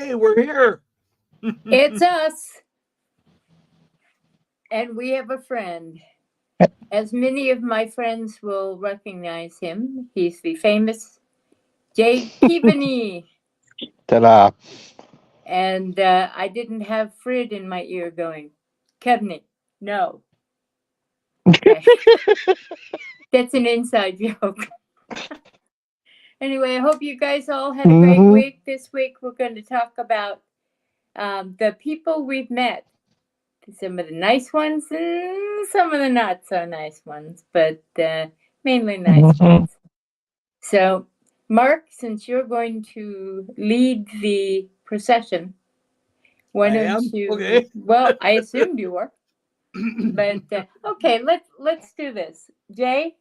Hey, we're here. It's us. And we have a friend. As many of my friends will recognize him, he's the famous Jay Keaveny. Ta-da. And I didn't have Frid in my ear going, Keaveny, no. Okay. That's an inside joke. Anyway, I hope you guys all had a great week. This week we're going to talk about the people we've met. Some of the nice ones and some of the not so nice ones, but mainly nice ones. So, Mark, since you're going to lead the procession, why don't you? Okay. Well, I assumed you were, but okay, let's do this. Jay,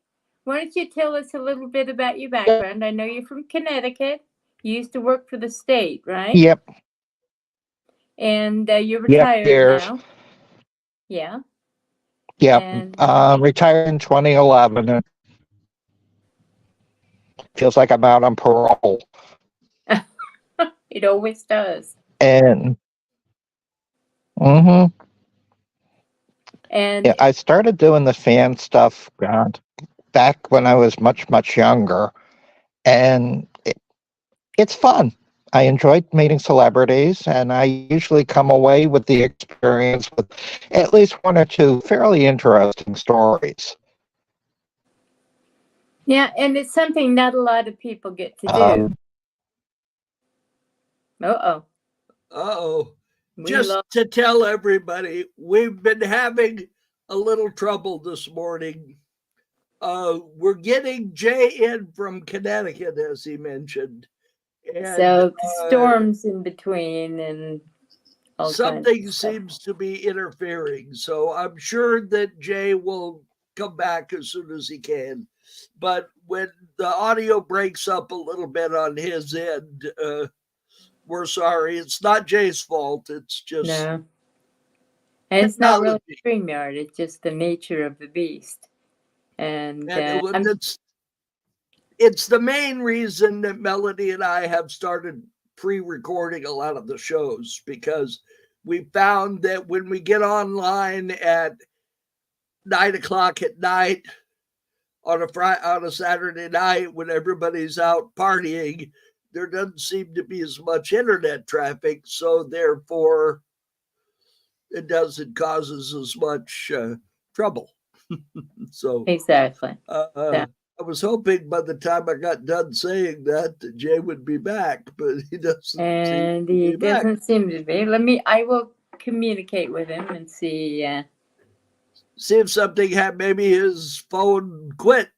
why don't you tell us a little bit about your background? I know you're from Connecticut. You used to work for the state, right? Yep. And you're retired now. Yeah. Yep. And Retired in 2011. And feels like I'm out on parole. it always does. And and yeah, I started doing the fan stuff back when I was much younger, and it's fun. I enjoyed meeting celebrities, and I usually come away with the experience with at least one or two fairly interesting stories. Yeah, and it's something not a lot of people get to do. Uh-oh. Just to tell everybody, we've been having a little trouble this morning. We're getting Jay in from Connecticut, as he mentioned. And, so storms in between and all something seems to be interfering. So I'm sure that Jay will come back as soon as he can. But when the audio breaks up a little bit on his end, we're sorry. It's not Jay's fault. It's just no. And it's not really Streamyard. It's just the nature of the beast. And it's the main reason that Melody and I have started pre-recording a lot of the shows, because we found that when we get online at 9:00 at night on a Saturday night when everybody's out partying, there doesn't seem to be as much internet traffic, so therefore it doesn't cause us as much trouble. So exactly. I was hoping by the time I got done saying that Jay would be back, but he doesn't. And he doesn't seem to be. I will communicate with him and see. See if something maybe his phone quit.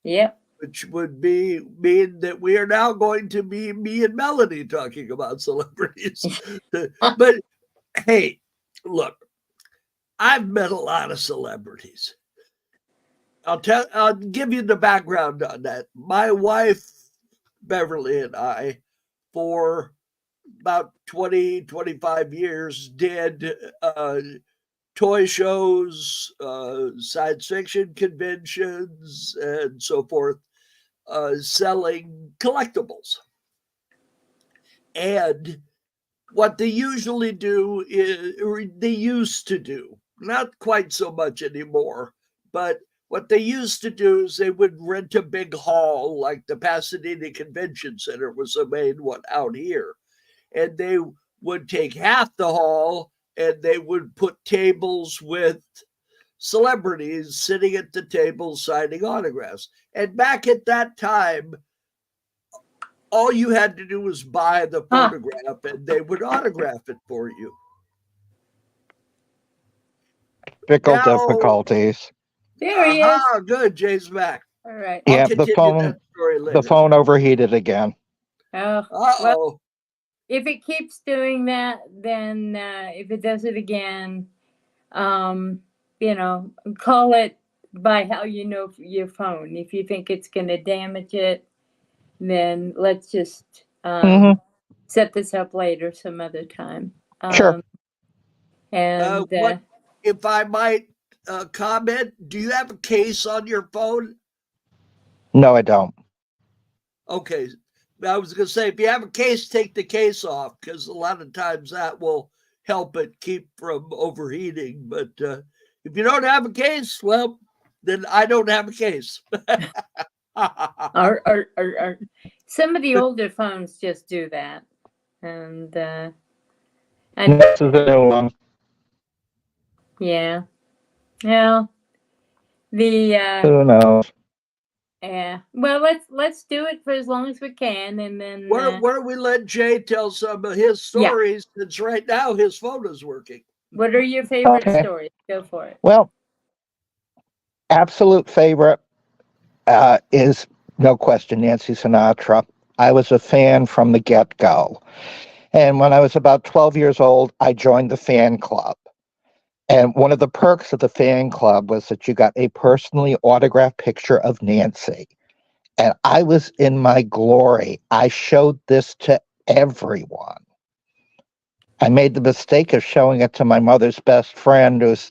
Yep. Which would mean that we are now going to be me and Melody talking about celebrities. But hey, look, I've met a lot of celebrities. I'll give you the background on that. My wife, Beverly, and I, for about 25 years, did toy shows, science fiction conventions, and so forth, selling collectibles. And what they usually do or they used to do, not quite so much anymore, but what they used to do is they would rent a big hall, like the Pasadena Convention Center was the main one out here. And they would take half the hall and they would put tables with celebrities sitting at the table signing autographs. And back at that time, all you had to do was buy the photograph and they would autograph it for you. Difficulties. There he is. Good. Jay's back. All right. Yeah, the phone overheated again. Well, if it keeps doing that, then if it does it again, call it by how you know your phone. If you think it's going to damage it, then let's just set this up later some other time. Sure. And if I might comment, do you have a case on your phone? No, I don't. Okay. I was going to say, if you have a case, take the case off, because a lot of times that will help it keep from overheating. But if you don't have a case, well, then I don't have a case. Or some of the older phones just do that, and This is a new one. yeah, well, the Who knows? yeah. Well, let's do it for as long as we can, and then Why don't we let Jay tell some of his Yeah. stories? Since right now his phone is working. what are your favorite Okay. stories? Go for it. Well, absolute favorite is no question Nancy Sinatra. I was a fan from the get-go. And when I was about 12 years old, I joined the fan club. And one of the perks of the fan club was that you got a personally autographed picture of Nancy. And I was in my glory. I showed this to everyone. I made the mistake of showing it to my mother's best friend, who's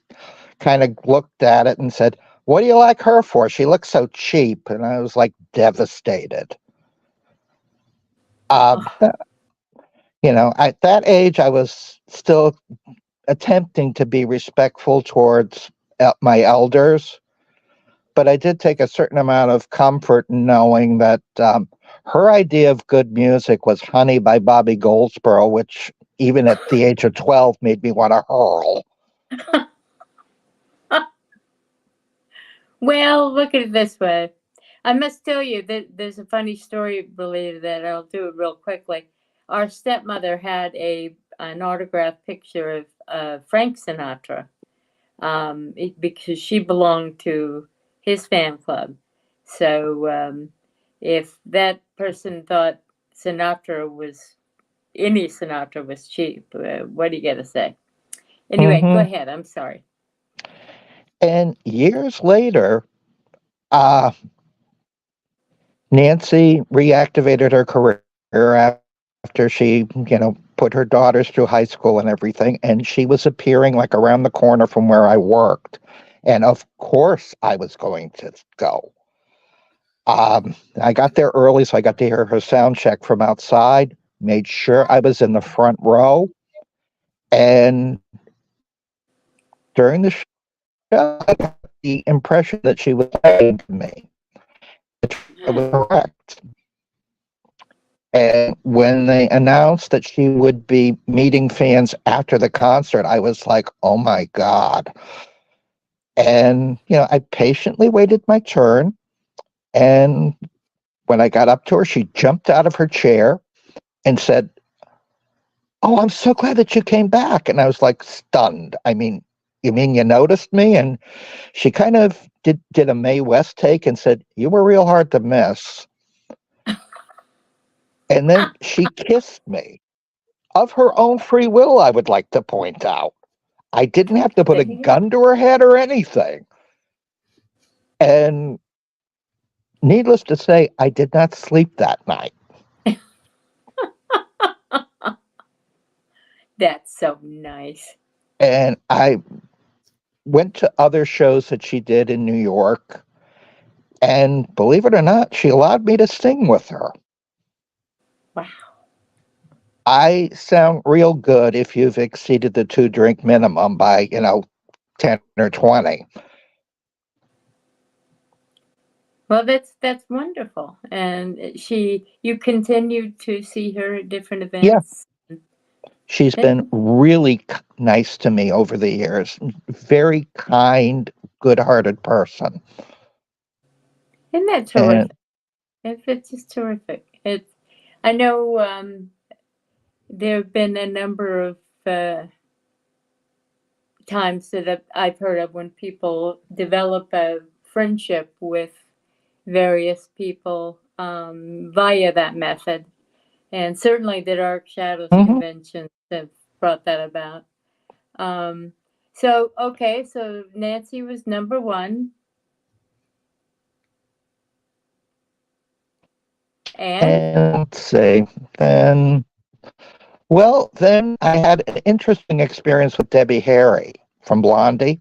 kind of looked at it and said, "What do you like her for? She looks so cheap." And I was like devastated. At that age, I was still attempting to be respectful towards my elders, but I did take a certain amount of comfort in knowing that her idea of good music was Honey by Bobby Goldsboro, which even at the age of 12 made me want to hurl. Well, look at it this way. I must tell you that there's a funny story related to that. I'll do it real quickly. Our stepmother had an autographed picture of Frank Sinatra because she belonged to his fan club. So if that person thought any Sinatra was cheap, what do you got to say? Anyway, Go ahead. I'm sorry. And years later, Nancy reactivated her career after she, put her daughters through high school and everything, and she was appearing like around the corner from where I worked. And of course I was going to go. I got there early, so I got to hear her sound check from outside, made sure I was in the front row. And during the show, I got the impression that she was saying to me. It was correct. And when they announced that she would be meeting fans after the concert, I was like, oh my God. And, I patiently waited my turn. And when I got up to her, she jumped out of her chair and said, "Oh, I'm so glad that you came back." And I was like stunned. I mean, you mean you noticed me? And she kind of did a Mae West take and said, "You were real hard to miss." And then she kissed me of her own free will, I would like to point out. I didn't have to put a gun to her head or anything. And needless to say, I did not sleep that night. That's so nice. And I went to other shows that she did in New York. And believe it or not, she allowed me to sing with her. Wow. I sound real good if you've exceeded the 2-drink minimum by, 10 or 20. Well, that's wonderful. And you continued to see her at different events? Yeah. She's been really nice to me over the years. Very kind, good-hearted person. Isn't that terrific? It's just terrific. I know there have been a number of times that I've heard of when people develop a friendship with various people via that method. And certainly the Dark Shadows conventions have brought that about. So Nancy was number one. And let's see, then I had an interesting experience with Debbie Harry from Blondie.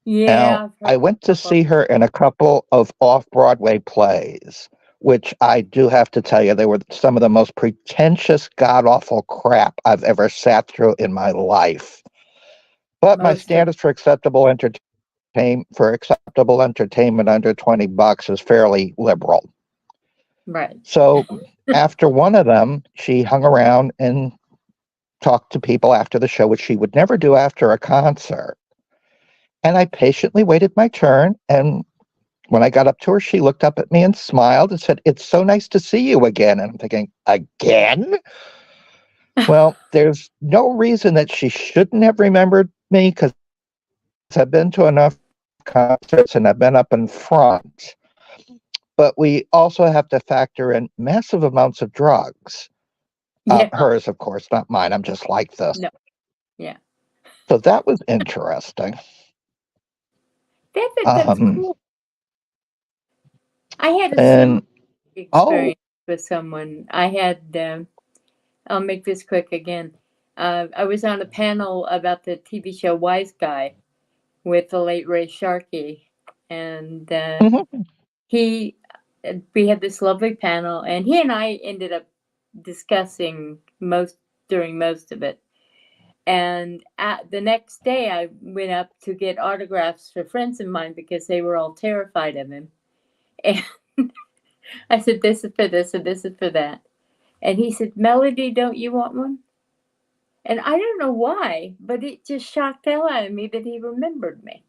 Yeah. Now, I went to see her in a couple of off-Broadway plays. which I do have to tell you, they were some of the most pretentious, god-awful crap I've ever sat through in my life. But my Most of standards for acceptable entertainment under $20 is fairly liberal. right. So after one of them, she hung around and talked to people after the show, which she would never do after a concert. And I patiently waited my turn. And when I got up to her, she looked up at me and smiled and said, "It's so nice to see you again." And I'm thinking, again? Well, there's no reason that she shouldn't have remembered me, because I've been to enough concerts and I've been up in front. But we also have to factor in massive amounts of drugs. Yeah. Hers, of course, not mine. I'm just like this. No. Yeah. So that was interesting. That's cool. I had a And similar oh, experience with someone. I had, I'll make this quick again. I was on a panel about the TV show Wise Guy with the late Ray Sharkey. And mhm, we had this lovely panel, and he and I ended up discussing during most of it. And the next day, I went up to get autographs for friends of mine because they were all terrified of him. And I said, "This is for this, and this is for that." And he said, "Melody, don't you want one?" And I don't know why, but it just shocked the hell out of me that he remembered me.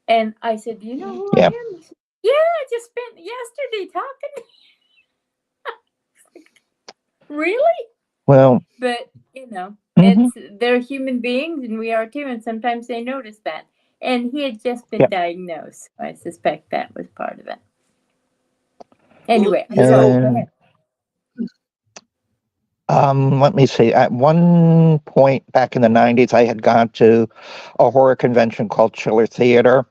And I said, "Do you know who I yeah. am?" He said, "Yeah, I just spent yesterday talking." Really? Well, But mhm, they're human beings, and we are too, and sometimes they notice that. And he had just been yeah. diagnosed, so I suspect that was part of it. Well, Anyway, I'm you sorry. know, Go ahead. Let me see. At one point back in the 90s, I had gone to a horror convention called Chiller Theater,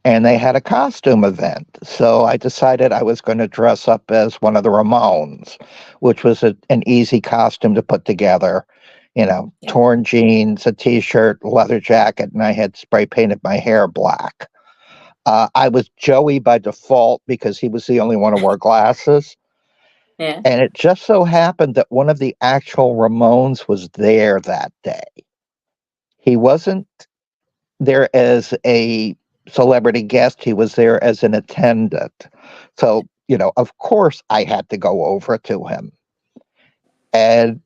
and they had a costume event. So I decided I was going to dress up as one of the Ramones, which was an easy costume to put together. Yeah. Torn jeans, a t-shirt, leather jacket, and I had spray painted my hair black. I was Joey by default because he was the only one who wore glasses. Yeah. And it just so happened that one of the actual Ramones was there that day. He wasn't there as a celebrity guest, he was there as an attendant. So, of course, I had to go over to him. And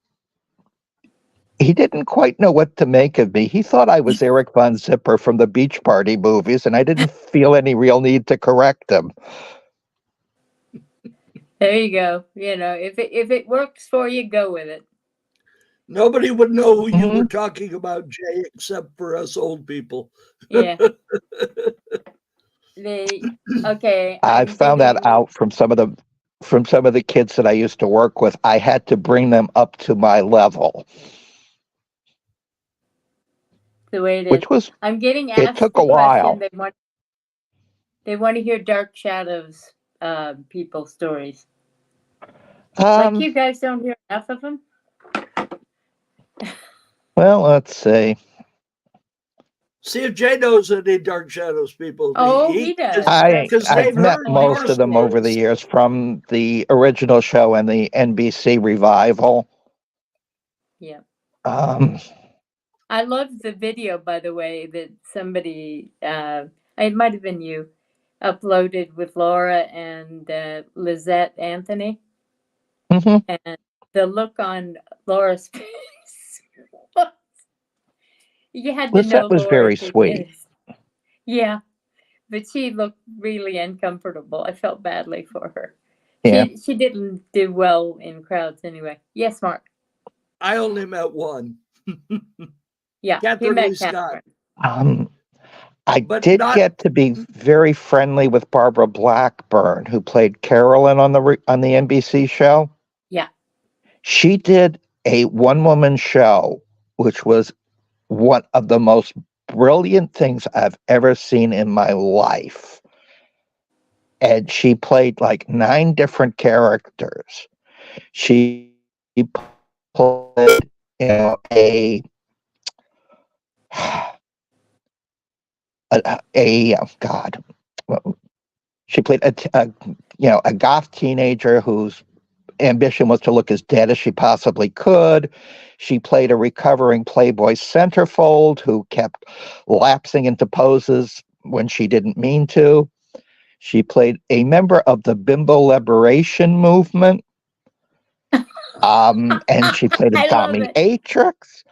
he didn't quite know what to make of me. He thought I was Eric Von Zipper from the Beach Party movies, and I didn't feel any real need to correct him. There you go. If it works for you, go with it. nobody would know who you were Mhm. talking about, Jay, except for us old people. Yeah. Okay. I found that out from some of the kids that I used to work with. I had to bring them up to my level, The way it is. which was I'm getting it asked took the a while. question. They want to hear Dark Shadows people stories. Like you guys don't hear enough of them. Well, let's see. See if Jay knows any Dark Shadows people. Oh, he does. Because I've they've met heard most your of them over the stories. years from the original show and the NBC revival. Yeah. I love the video, by the way, that somebody, it might have been you, uploaded with Laura and Lizette Anthony. mhm. And the look on Laura's face, you had to know Lizette was Laura very to sweet. guess. Yeah, but she looked really uncomfortable. I felt badly for her. Yeah. She didn't do well in crowds anyway. Yes, Mark. I only met one. Yeah, he Catherine met Lee Scott. Catherine. I But did not get to be very friendly with Barbara Blackburn, who played Carolyn on the NBC show. Yeah. She did a one-woman show, which was one of the most brilliant things I've ever seen in my life. And she played like 9 different characters. She played, a God, She played a goth teenager whose ambition was to look as dead as she possibly could. She played a recovering Playboy centerfold who kept lapsing into poses when she didn't mean to. She played a member of the bimbo liberation movement. And she played a I love it. dominatrix.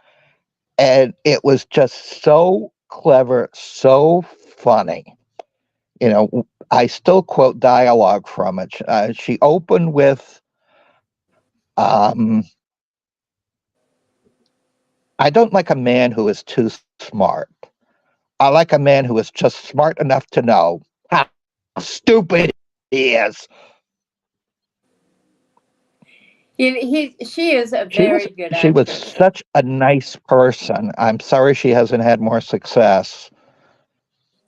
And it was just so clever, so funny. I still quote dialogue from it. She opened with, I don't like a man who is too smart. I like a man who is just smart enough to know how stupid he is. She is a She very good she was actress. such a nice person. I'm sorry she hasn't had more success.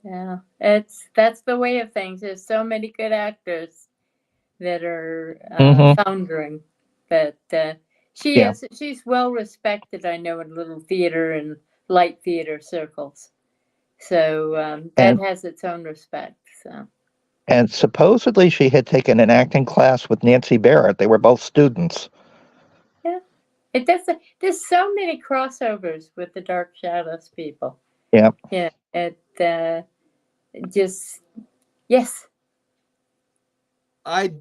Yeah, that's the way of things. There's so many good actors that are foundering, but she's well respected. I know in little theater and light theater circles, so that has its own respect. So. And supposedly she had taken an acting class with Nancy Barrett. They were both students. Yeah, there's so many crossovers with the Dark Shadows people. Yeah. Yeah, just yes. I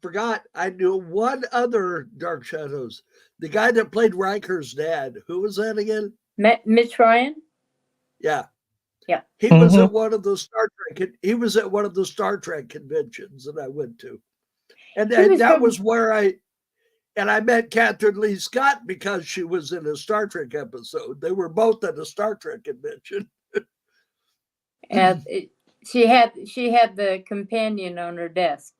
forgot. I knew one other Dark Shadows. The guy that played Riker's dad. Who was that again? Mitch Ryan. Yeah. Yeah. He was at one of the Star Trek. He was at one of the Star Trek conventions that I went to, and that was where I met Catherine Lee Scott because she was in a Star Trek episode. They were both at a Star Trek convention. And she had the companion on her desk,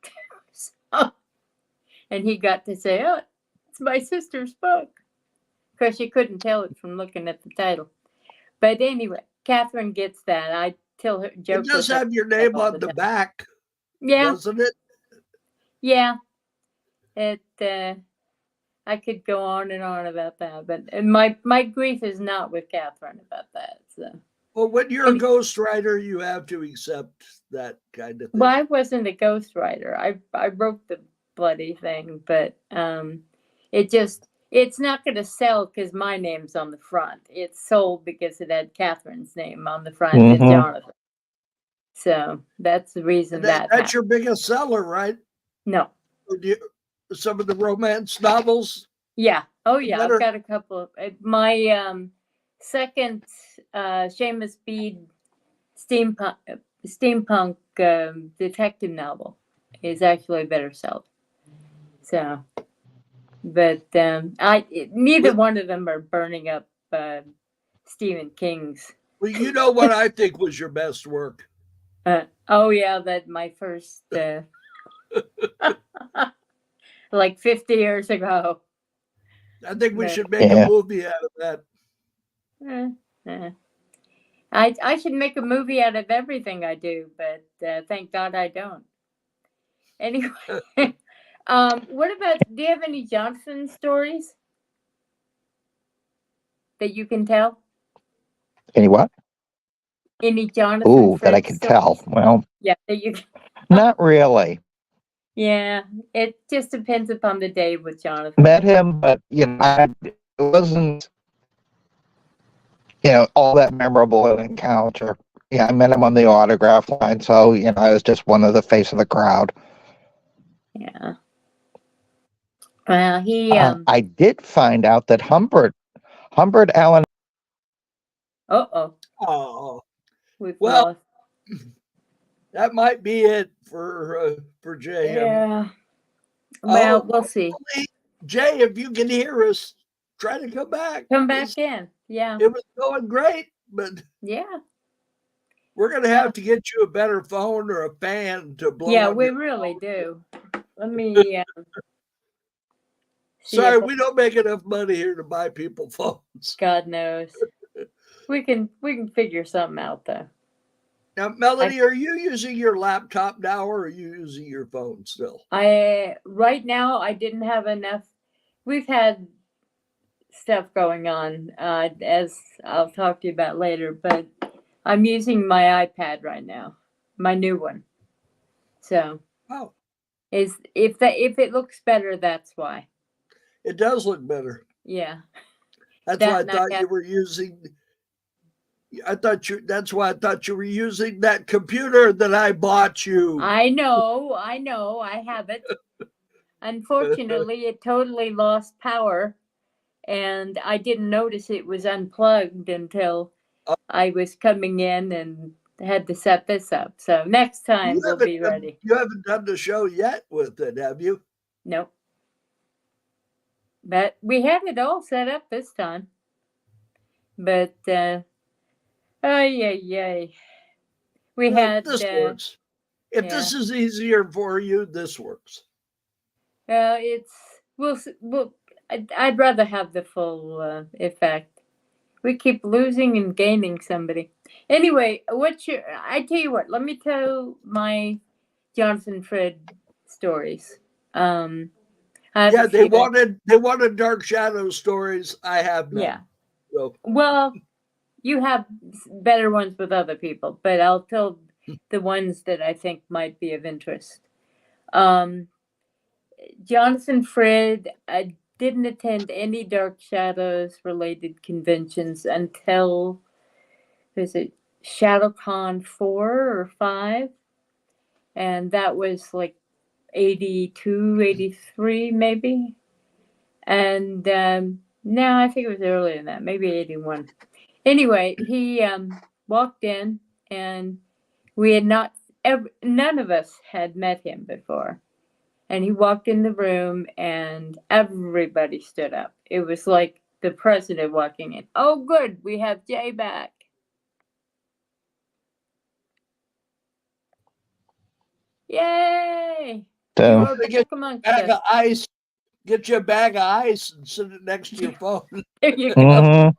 and he got to say, "Oh, it's my sister's book," because she couldn't tell it from looking at the title. But anyway, Catherine gets that. I tell her joke. It does have your name on the back, doesn't it? Yeah. I could go on and on about that, but my grief is not with Catherine about that. So. Well, when you're a ghostwriter, you have to accept that kind of thing. Well, I wasn't a ghostwriter. I wrote the bloody thing, but it's not going to sell because my name's on the front. It's sold because it had Catherine's name on the front as Jonathan. So that's the reason that's your biggest seller, right? No. Some of the romance novels? Yeah. Oh, yeah. I've got a couple of my second Seamus Bede steampunk detective novel is actually better sold. So, but neither one of them are burning up Stephen King's. Well, you know what I think was your best work? Oh yeah, that my first like 50 years ago. I think we should make a movie out of that. I should make a movie out of everything I do, but thank God I don't. Anyway, what about, do you have any Jonathan stories that you can tell? Any what? Any Jonathan? Ooh, that I can tell. Well, yeah, that you. Not really. Yeah, it just depends upon the day with Jonathan. Met him, but it wasn't all that memorable an encounter. Yeah, I met him on the autograph line, so I was just one of the face of the crowd. Yeah. Well, I did find out that Humbert Allen. Oh. Well, that might be it for Jay. Yeah. Well, we'll see. Jay, if you can hear us, try to come back. Come back in. Yeah. It was going great, but yeah, we're gonna have to get you a better phone or a fan to blow. Yeah, we really do. Let me. Sorry, we don't make enough money here to buy people phones. God knows. We can figure something out though. Now, Melody, are you using your laptop now, or are you using your phone still? Right now I didn't have enough. We've had stuff going on, as I'll talk to you about later, but I'm using my iPad right now, my new one. So Oh, if it looks better, that's why. it does look better. Yeah. That's That why I and I thought you have- were using. That's why I thought you were using that computer that I bought you. I know, I have it. Unfortunately, it totally lost power, and I didn't notice it was unplugged until I was coming in and had to set this up. So next time we'll be ready. You haven't done the show yet with it, have you? Nope. But we had it all set up this time. But oh yeah. We Well, had this works. If yeah. this is easier for you, this works. It's we'll I'd rather have the full effect. We keep losing and gaining somebody. Anyway, I tell you what, let me tell my Jonathan Fred stories. I have Yeah, a they few. wanted Dark Shadow stories. I have none. Yeah. So, Well, you have better ones with other people, but I'll tell the ones that I think might be of interest. Jonathan Fred, I didn't attend any Dark Shadows related conventions until, is it ShadowCon 4 or 5? And that was like 82, 83 maybe. And no, I think it was earlier than that, maybe 81. Anyway, he walked in, and we had none of us had met him before. And he walked in the room, and everybody stood up. It was like the president walking in. Oh, good, we have Jay back. Yay! You So are get back amongst bag us. of ice. Get you a bag of ice and sit it next to your phone. There you go. mhm.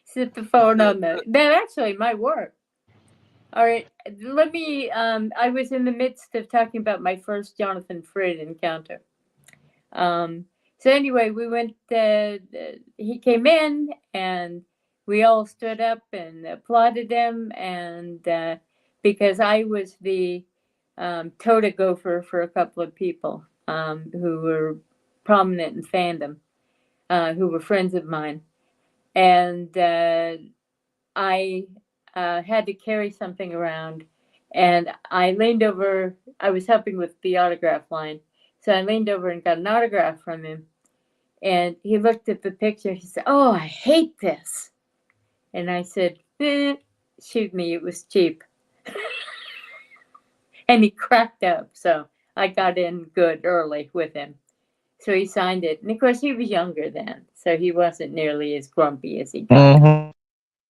Sit the phone on that actually might work. All right, let me. I was in the midst of talking about my first Jonathan Frid encounter. So anyway, we went. He came in, and we all stood up and applauded him, and because I was the totem gopher for a couple of people who were prominent in fandom, who were friends of mine, and I had to carry something around, and I leaned over. I was helping with the autograph line, so I leaned over and got an autograph from him. And he looked at the picture. He said, "Oh, I hate this." And I said, "Shoot me, it was cheap." And he cracked up. So I got in good early with him. So he signed it. And of course, he was younger then, so he wasn't nearly as grumpy as he got Mhm.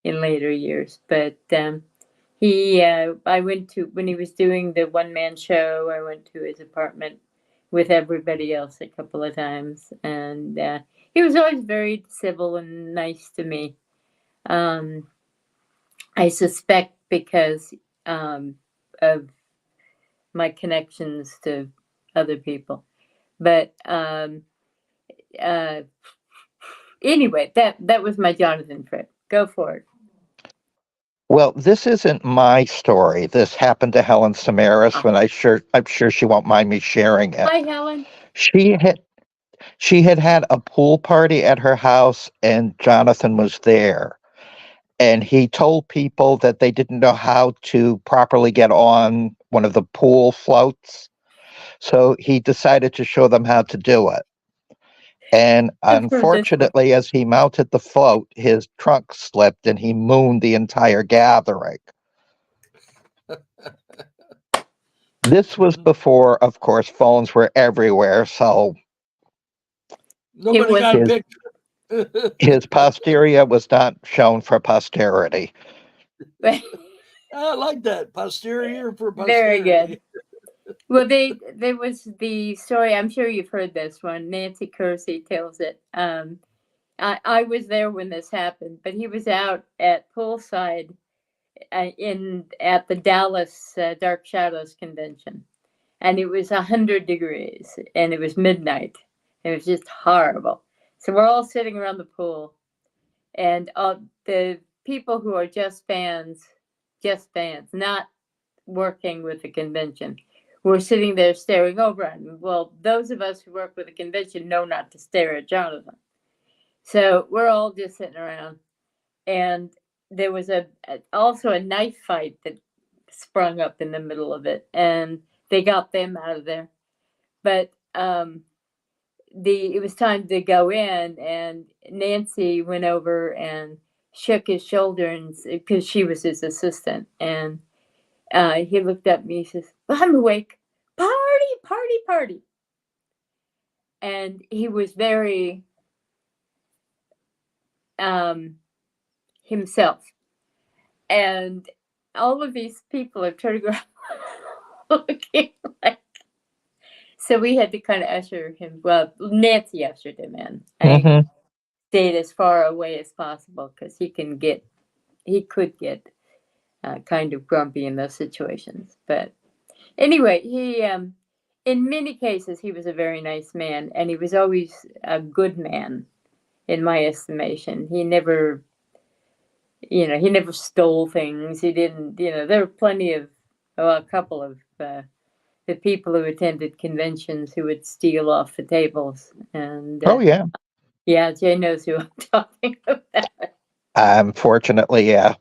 in later years. But I went to, when he was doing the one-man show, I went to his apartment with everybody else a couple of times. And he was always very civil and nice to me. I suspect because of my connections to other people. But anyway, that was my Jonathan Fripp. Go for it. Well, this isn't my story. This happened to Helen Samaras when I'm sure she won't mind me sharing it. Hi, Helen. She had a pool party at her house, and Jonathan was there. And he told people that they didn't know how to properly get on one of the pool floats. So he decided to show them how to do it. And I've heard this one. unfortunately, as he mounted the float, his trunk slipped and he mooned the entire gathering. This was before, of course, phones were everywhere. So Nobody got a picture. his posterior was not shown for posterity. I like that. Posterior for Very posterity. good. Well, there was the story. I'm sure you've heard this one. Nancy Kersey tells it. I was there when this happened, but he was out at poolside at the Dallas Dark Shadows convention, and it was 100 degrees, and it was midnight. It was just horrible. So we're all sitting around the pool, and the people who are just fans, not working with the convention, were sitting there staring over at him. Well, those of us who work with the convention know not to stare at Jonathan. So we're all just sitting around. And there was also a knife fight that sprung up in the middle of it. And they got them out of there. But it was time to go in, and Nancy went over and shook his shoulder, because she was his assistant. And he looked at me. He says, "Well, I'm awake. Party, party, party." And he was very himself. And all of these people are turning around looking like. So we had to kind of usher him. Well, Nancy ushered him in. I stayed as far away as possible because he could get kind of grumpy in those situations. But anyway, he in many cases he was a very nice man, and he was always a good man in my estimation. He never stole things. He didn't, there were plenty of, a couple of the people who attended conventions who would steal off the tables. And Oh, yeah. Yeah, Jay knows who I'm talking about. Unfortunately, yeah.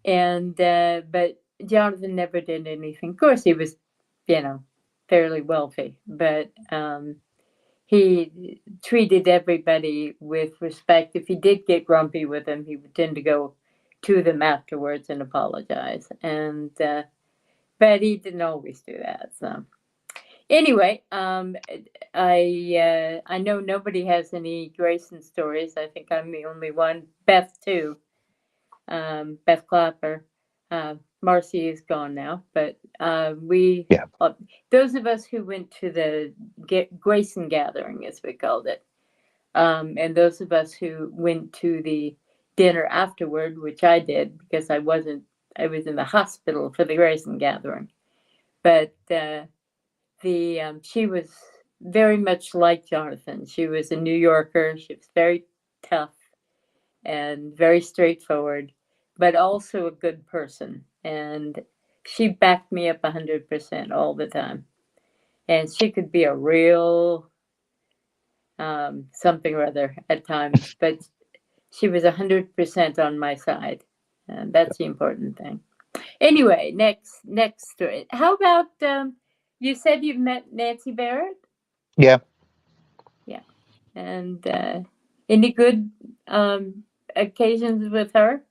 And but Jonathan never did anything. Of course, he was, fairly wealthy, but he treated everybody with respect. If he did get grumpy with them, he would tend to go to them afterwards and apologize. And but he didn't always do that. So anyway, I know nobody has any Grayson stories. I think I'm the only one. Beth too. Beth Clapper. Marcy is gone now, but those of us who went to the Grayson gathering, as we called it, and those of us who went to the dinner afterward, which I did because I was in the hospital for the Grayson gathering. But she was very much like Jonathan. She was a New Yorker. She was very tough and very straightforward, but also a good person. And she backed me up 100% all the time. And she could be a real something or other at times, but she was 100% on my side. And that's the important thing. Anyway, next story. How about, you said you met Nancy Barrett? Yeah. Yeah. And any good occasions with her?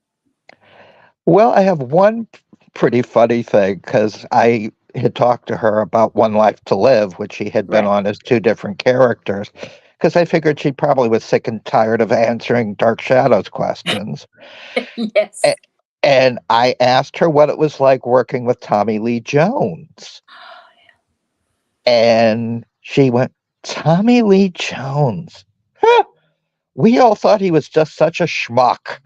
Well, I have one pretty funny thing because I had talked to her about One Life to Live, which she had been on as two different characters, because I figured she probably was sick and tired of answering Dark Shadows questions. Yes. And I asked her what it was like working with Tommy Lee Jones. And she went, "Tommy Lee Jones? Huh. We all thought he was just such a schmuck."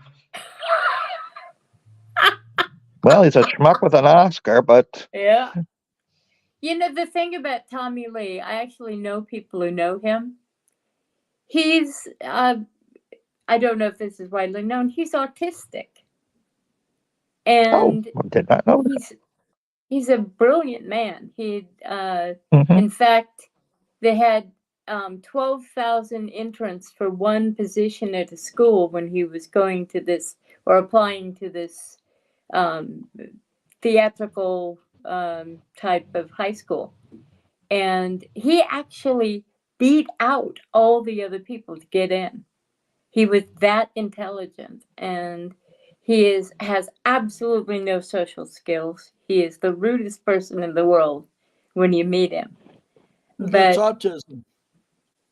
Well, he's a schmuck with an Oscar, but... Yeah. The thing about Tommy Lee, I actually know people who know him. He's, I don't know if this is widely known, he's autistic. And I did not know that. He's a brilliant man. In fact, they had 12,000 entrants for one position at a school when he was going to this, or applying to this theatrical type of high school. And he actually beat out all the other people to get in. He was that intelligent, and he has absolutely no social skills. He is the rudest person in the world when you meet him. That's autism.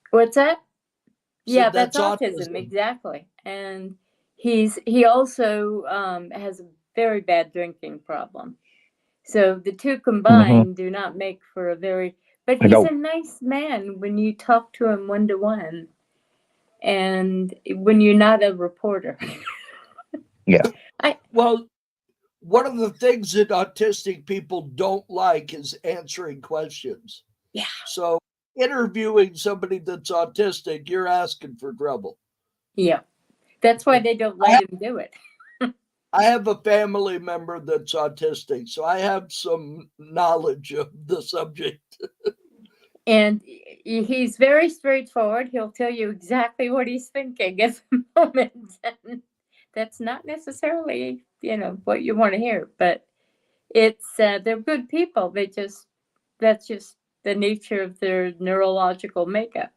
What's that? So yeah, that's autism, exactly. And he also has a very bad drinking problem. So the two combined do not make for a very, but he's a nice man when you talk to him one-to-one, and when you're not a reporter. Yeah. Well, one of the things that autistic people don't like is answering questions. Yeah. So interviewing somebody that's autistic, you're asking for trouble. Yeah. That's why they don't let him do it. I have a family member that's autistic, so I have some knowledge of the subject. And he's very straightforward. He'll tell you exactly what he's thinking at the moment. And that's not necessarily, what you want to hear, but it's they're good people. That's just the nature of their neurological makeup,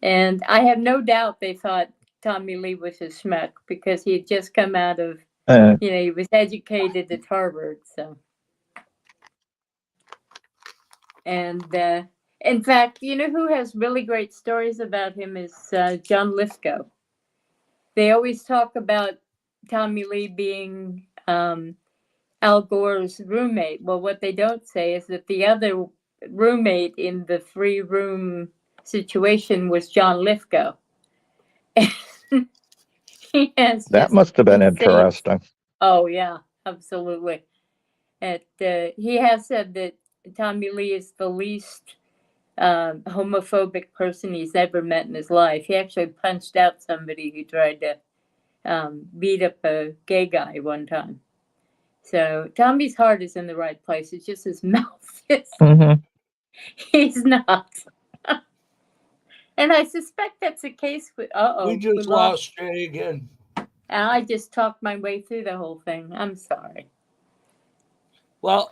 And I have no doubt they thought Tommy Lee was a schmuck because he had just come out of, he was educated at Harvard, so. And in fact, who has really great stories about him is John Lithgow. They always talk about Tommy Lee being Al Gore's roommate. Well, what they don't say is that the other roommate in the 3-room situation was John Lithgow. He has That must have been interesting. Oh, yeah, absolutely. He has said that Tommy Lee is the least homophobic person he's ever met in his life. He actually punched out somebody who tried to beat up a gay guy one time. So Tommy's heart is in the right place. It's just his mouth is. He's not. And I suspect that's the case with. We just lost Jay again. And I just talked my way through the whole thing. I'm sorry. Well,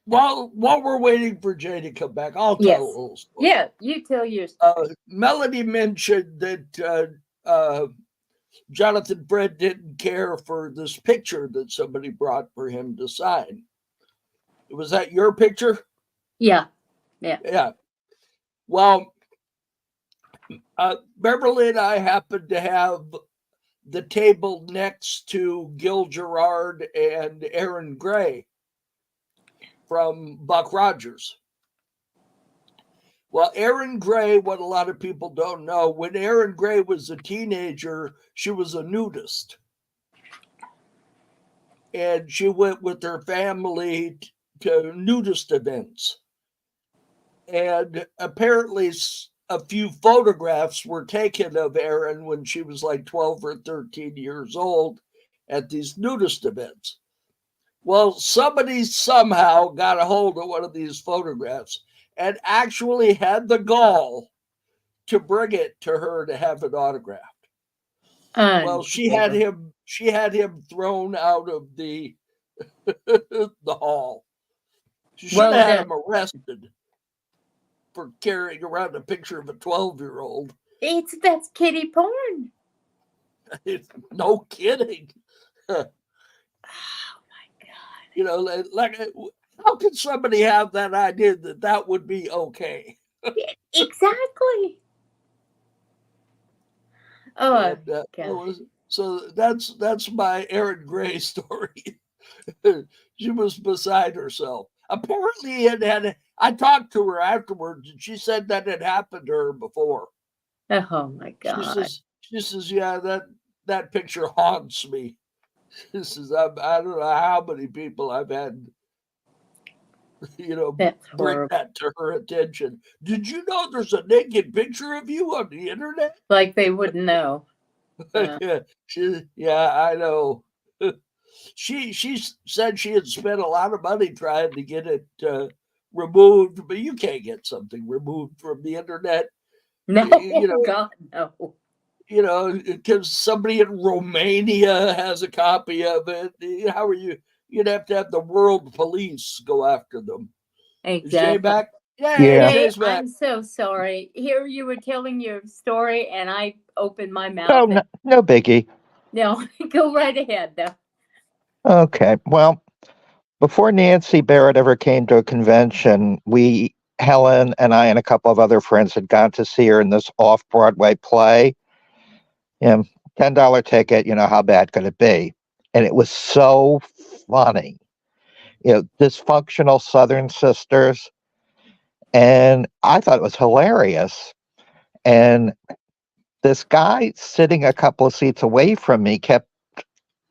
while we're waiting for Jay to come back, I'll tell a little story. Yeah, you tell your story. Melody mentioned that Jonathan Fred didn't care for this picture that somebody brought for him to sign. Was that your picture? Yeah. Well, Beverly and I happened to have the table next to Gil Gerard and Aaron Gray from Buck Rogers. Well, Aaron Gray, what a lot of people don't know, when Aaron Gray was a teenager, she was a nudist. And she went with her family to nudist events. And apparently a few photographs were taken of Aaron when she was like 12 or 13 years old at these nudist events. Well, somebody somehow got a hold of one of these photographs and actually had the gall to bring it to her to have it autographed. Well, she had him thrown out of the the hall. She should have had him arrested for carrying around a picture of a 12-year-old. That's kiddie porn. No kidding. Oh my God. Like how can somebody have that idea that would be okay? Exactly. Oh, and, so that's my Aaron Gray story. She was beside herself. Apparently, I talked to her afterwards, and she said that had happened to her before. Oh my God! She says, yeah, that picture haunts me. She says, I don't know how many people I've had, bring that to her attention. Did you know there's a naked picture of you on the internet? Like they wouldn't know. Yeah, I know. She said she had spent a lot of money trying to get it removed, but you can't get something removed from the internet. No, God, no. Because somebody in Romania has a copy of it. How are you? You'd have to have the world police go after them. Exactly. Is Jay back? Yeah. Jay's back. I'm so sorry. Here you were telling your story, and I opened my mouth. Oh, no biggie. No, go right ahead, though. Okay. Well, before Nancy Barrett ever came to a convention, Helen and I and a couple of other friends had gone to see her in this off-Broadway play. $10 ticket, how bad could it be? And it was so funny. Dysfunctional Southern sisters. And I thought it was hilarious. And this guy sitting a couple of seats away from me kept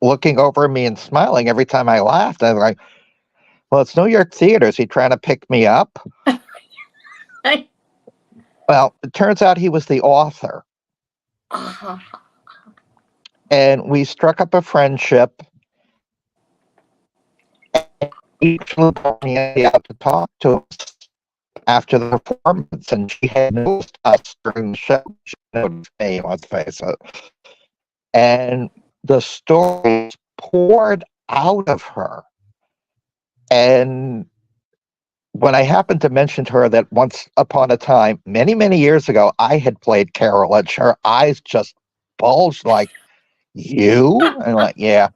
looking over at me and smiling every time I laughed. I was like, well, it's New York Theater. Is he trying to pick me up? Well, it turns out he was the author. and we struck up a friendship. He flew me out to talk to us after the performance, and she had noticed us during the show. She noticed me, let's face it. And the stories poured out of her. And when I happened to mention to her that once upon a time, many, many years ago, I had played Carolyn, her eyes just bulged like, you? And like, yeah.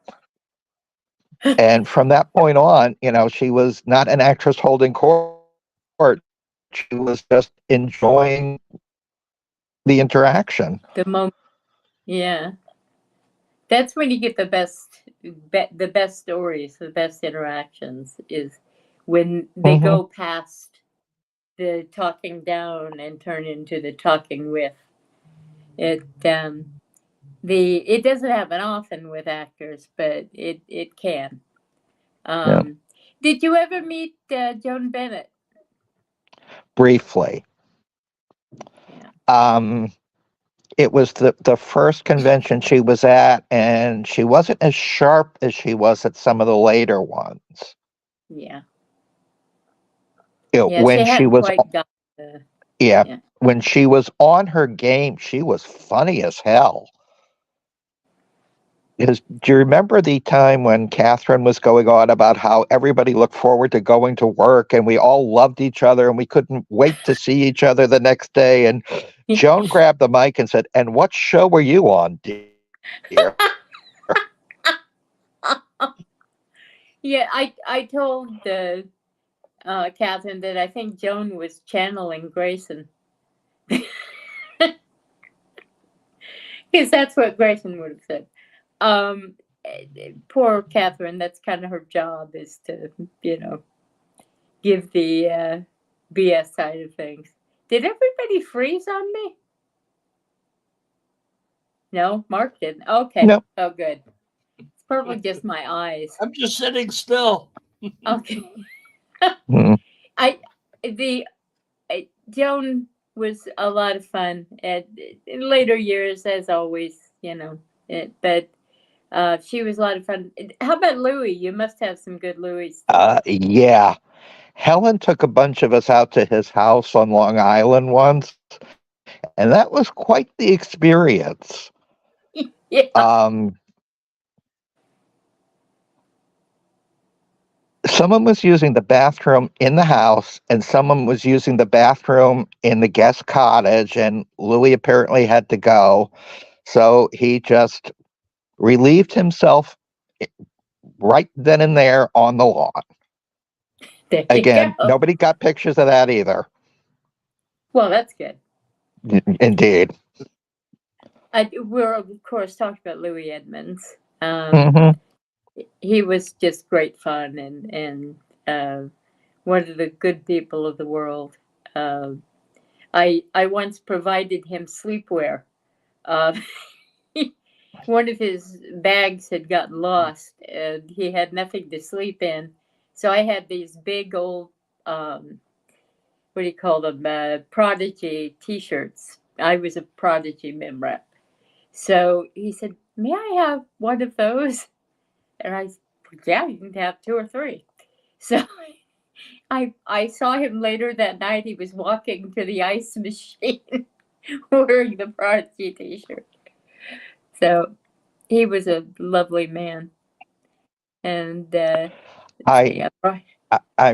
And from that point on, she was not an actress holding court. She was just enjoying the interaction. The moment, yeah. That's when you get the best stories, the best interactions, is when they go past the talking down and turn into the talking with. It doesn't happen often with actors, but it can. Yeah. Did you ever meet Joan Bennett? Briefly. Yeah. It was the first convention she was at, and she wasn't as sharp as she was at some of the later ones. Yeah. When she she hadn't was quite got the. Yeah. When she was on her game, she was funny as hell. Do you remember the time when Catherine was going on about how everybody looked forward to going to work and we all loved each other and we couldn't wait to see each other the next day? And Joan grabbed the mic and said, "And what show were you on, dear?" Yeah, I told Catherine that I think Joan was channeling Grayson. Because that's what Grayson would have said. Poor Catherine, that's kind of her job, is to, give the BS side of things. Did everybody freeze on me? No, Mark didn't. Okay. No. Oh, good. It's probably just my eyes. I'm just sitting still. Okay. Mm. Joan was a lot of fun in later years, as always, but she was a lot of fun. How about Louis? You must have some good Louis. Yeah. Helen took a bunch of us out to his house on Long Island once, and that was quite the experience. Yeah. Someone was using the bathroom in the house, and someone was using the bathroom in the guest cottage, and Louis apparently had to go. So he just relieved himself right then and there on the lawn. There Again, you go. nobody got pictures of that either. Well, that's good. Indeed. We're, of course, talking about Louis Edmonds. He was just great fun and one of the good people of the world. I once provided him sleepwear. One of his bags had gotten lost and he had nothing to sleep in. So I had these big old, what do you call them, Prodigy t-shirts. I was a Prodigy member. So he said, "May I have one of those?" And I said, "Yeah, you can have 2 or 3. So I saw him later that night. He was walking to the ice machine wearing the Prodigy t-shirt. So he was a lovely man. And I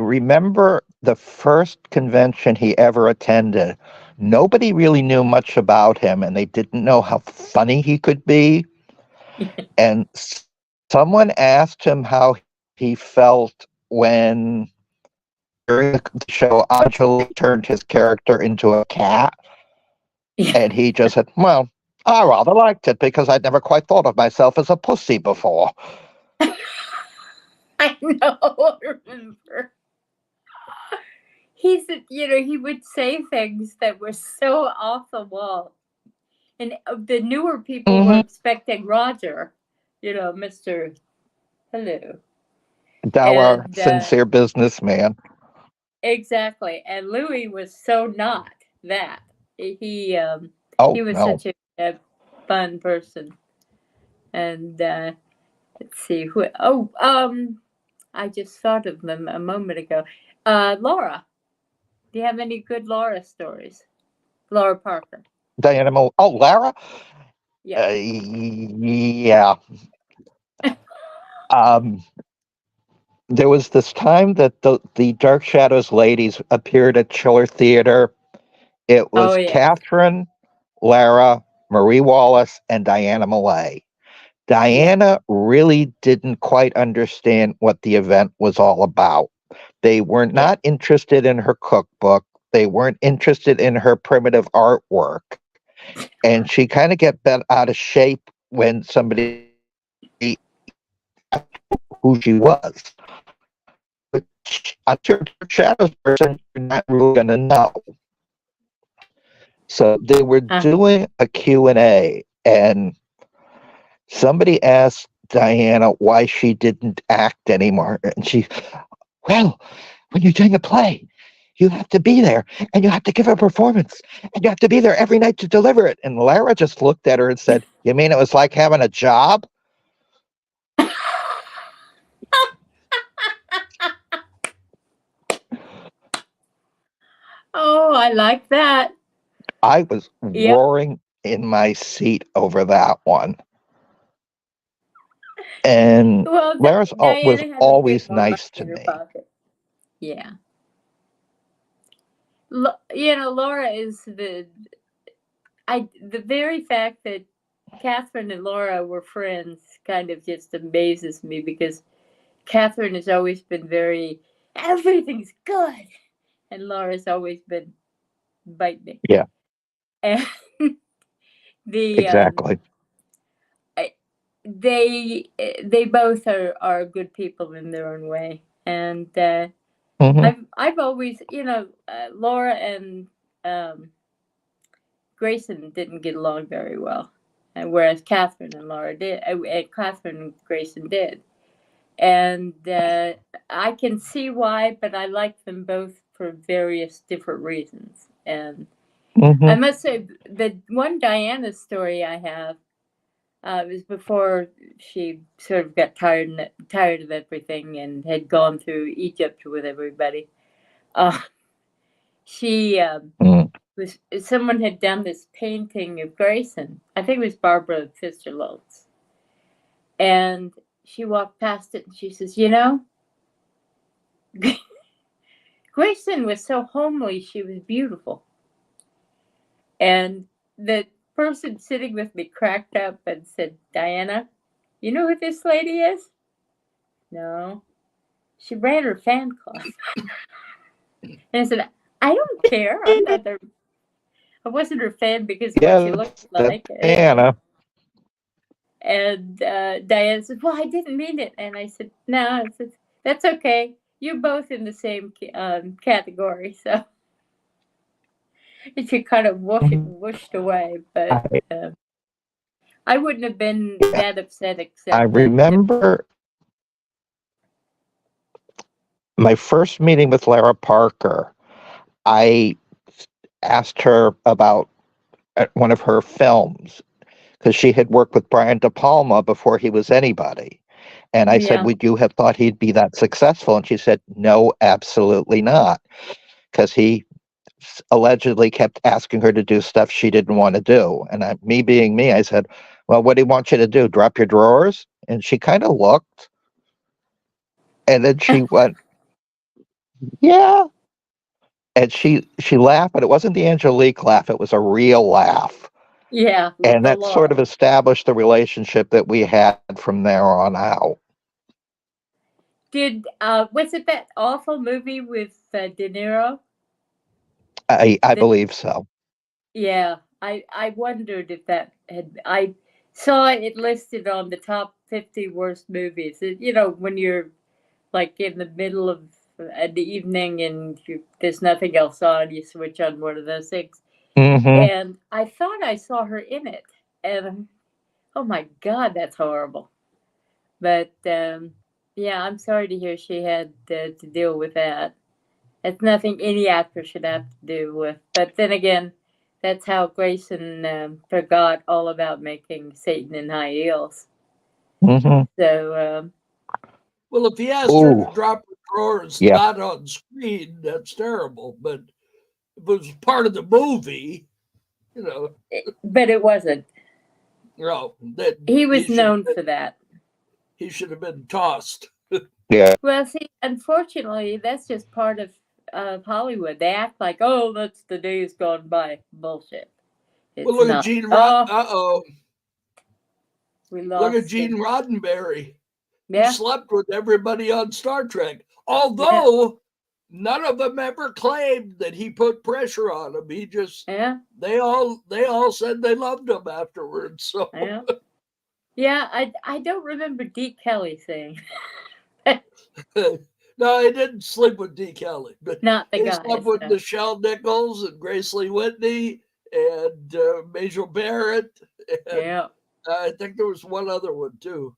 remember the first convention he ever attended. Nobody really knew much about him, and they didn't know how funny he could be. And someone asked him how he felt when, during the show, Anjali turned his character into a cat. And he just said, "Well, I rather liked it because I'd never quite thought of myself as a pussy before." I know. I remember. He would say things that were so off the wall. And the newer people were expecting Roger, Mr. Hello. Dour, sincere businessman. Exactly. And Louis was so not that. He was such a fun person. And let's see who. I just thought of them a moment ago. Laura. Do you have any good Laura stories? Laura Parker. Diana Lara? Yeah. Yeah. Um, there was this time that the Dark Shadows ladies appeared at Chiller Theater. It Oh, was yeah. Catherine, Lara, Marie Wallace, and Diana Millay. Diana really didn't quite understand what the event was all about. They were not interested in her cookbook. They weren't interested in her primitive artwork. And she kind of get bent out of shape when somebody who she was. Which I'm sure Shadows person, you're not really going to know. So they were doing a Q&A, and somebody asked Diana why she didn't act anymore. And she, well, when you're doing a play, you have to be there, and you have to give a performance, and you have to be there every night to deliver it. And Lara just looked at her and said, you mean it was like having a job? Oh, I like that. I was roaring in my seat over that one. And Lara's was always nice to me. Yeah. Laura is the very fact that Catherine and Laura were friends kind of just amazes me, because Catherine has always been everything's good, and Laura's always been bite me. Yeah. And exactly. They both are good people in their own way, and I've always, Laura and Grayson didn't get along very well, and whereas Catherine and Catherine and Grayson did, and I can see why, but I like them both for various different reasons. And I must say, the one Diana story I have was before she sort of got tired of everything and had gone through Egypt with everybody. She someone had done this painting of Grayson. I think it was Barbara Pfister-Lutz. And she walked past it and she says, Grayson was so homely, she was beautiful. And the person sitting with me cracked up and said, Diana, you know who this lady is? No. She ran her fan club. And I said, I don't care. I wasn't her fan because of what she looked like. Diana. And Diana said, well, I didn't mean it. And I said, no, that's okay. You're both in the same category. So she kind of whooshed away. But I wouldn't have been that upset except I remember my first meeting with Lara Parker. I asked her about one of her films, because she had worked with Brian De Palma before he was anybody. And I said, would you have thought he'd be that successful? And she said, no, absolutely not. Because he allegedly kept asking her to do stuff she didn't want to do. And me being me, I said, well, what do he want you to do? Drop your drawers? And she kind of looked. And then she went, yeah. And she laughed, but it wasn't the Angelique laugh. It was a real laugh. Yeah. And that sort of established the relationship that we had from there on out. Was it that awful movie with De Niro? I believe so. Yeah. I wondered if that I saw it listed on the top 50 worst movies. When you're like in the middle of the evening and there's nothing else on, you switch on one of those things. And I thought I saw her in it, and oh my God, that's horrible. But yeah, I'm sorry to hear she had to deal with that. It's nothing any actor should have to do with. But then again, that's how Grayson forgot all about making Satan in high heels. Mm-hmm. So, Well, if he asked her to Oh, drop her drawers yeah. not on screen, that's terrible. But if it was part of the movie, you know, but it wasn't. no, that He was known for that. he should have been tossed. Yeah. Well, see, unfortunately, that's just part of Hollywood. They act like, oh, that's the days gone by. Bullshit. It's Well, look not. at Gene. Oh, we Look at lost Gene him. Roddenberry. He Yeah, slept with everybody on Star Trek, yeah, although none of them ever claimed that he put pressure on them. He just yeah, they all said they loved him afterwards. So yeah. Yeah, I don't remember Deke Kelly saying. no, he didn't sleep with D. Kelly, but Not the he guys, slept with no. Nichelle Nichols and Grace Lee Whitney and Majel Barrett. And Yeah, I think there was one other one too,